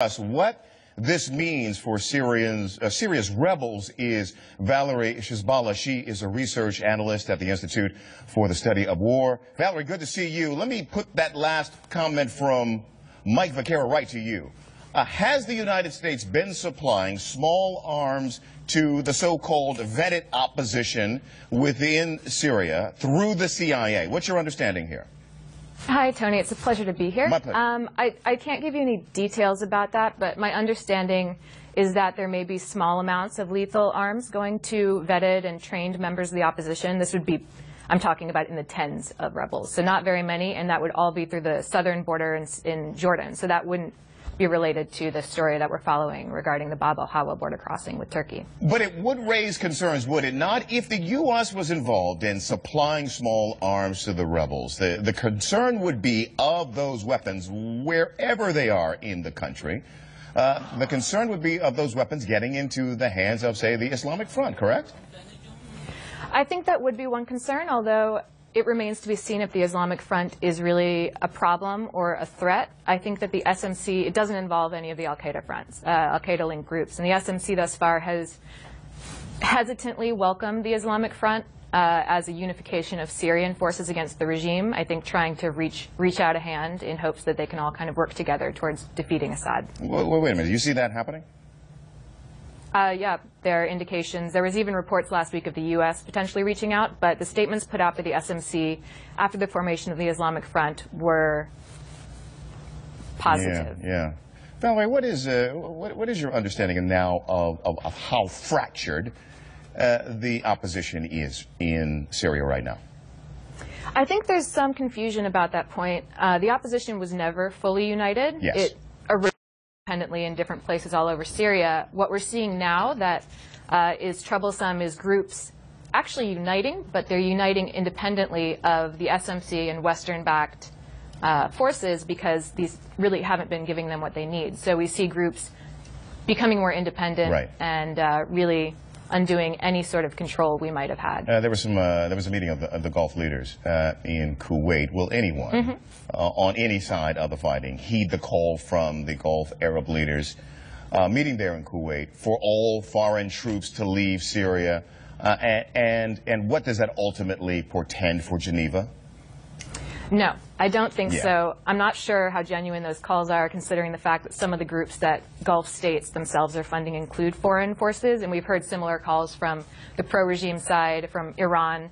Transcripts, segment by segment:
us what this means for Syria's rebels is Valerie Szybala. She is a research analyst at the Institute for the Study of War. Valerie, good to see you. Let me put that last comment from Mike Vaquera right to you. Has the United States been supplying small arms to the so-called vetted opposition within Syria through the CIA? What's your understanding here? Hi, Tony. It's a pleasure to be here. My pleasure. I can't give you any details about that, but my understanding is that there may be small amounts of lethal arms going to vetted and trained members of the opposition. This would be, I'm talking about in the tens of rebels, so not very many, and that would all be through the southern border in Jordan. So that wouldn't be related to the story that we're following regarding the Bab al-Hawa border crossing with Turkey. But it would raise concerns, would it not, if the U.S. was involved in supplying small arms to the rebels? The concern would be of those weapons, wherever they are in the country. The concern would be of those weapons getting into the hands of, say, the Islamic Front, correct? I think that would be one concern, although it remains to be seen if the Islamic Front is really a problem or a threat. I think that the SMC, it doesn't involve any of the al-Qaeda fronts, al-Qaeda-linked groups. And the SMC thus far has hesitantly welcomed the Islamic Front as a unification of Syrian forces against the regime, I think trying to reach out a hand in hopes that they can all kind of work together towards defeating Assad. Wait a minute. You see that happening? Yeah, there are indications. There was even reports last week of the U.S. potentially reaching out, but the statements put out by the SMC after the formation of the Islamic Front were positive. Yeah. Valerie, what is your understanding now of how fractured the opposition is in Syria right now? I think there's some confusion about that point. The opposition was never fully united. Yes. It independently in different places all over Syria. What we're seeing now that is troublesome is groups actually uniting, but they're uniting independently of the SMC and Western-backed forces because these really haven't been giving them what they need. So we see groups becoming more independent right. and really undoing any sort of control we might have had. There was a meeting of the Gulf leaders in Kuwait. Will anyone on any side of the fighting heed the call from the Gulf Arab leaders meeting there in Kuwait for all foreign troops to leave Syria? And what does that ultimately portend for Geneva? No, I don't think Yeah. so. I'm not sure how genuine those calls are, considering the fact that some of the groups that Gulf states themselves are funding include foreign forces, and we've heard similar calls from the pro-regime side, from Iran,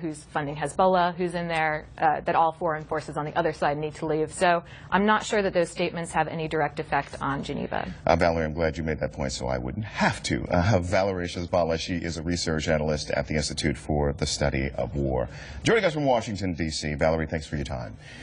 who's funding Hezbollah, who's in there, that all foreign forces on the other side need to leave. So I'm not sure that those statements have any direct effect on Geneva. Valerie, I'm glad you made that point so I wouldn't have to. Valerie Szybala, she is a research analyst at the Institute for the Study of War. Joining us from Washington, D.C., Valerie, thanks for your time.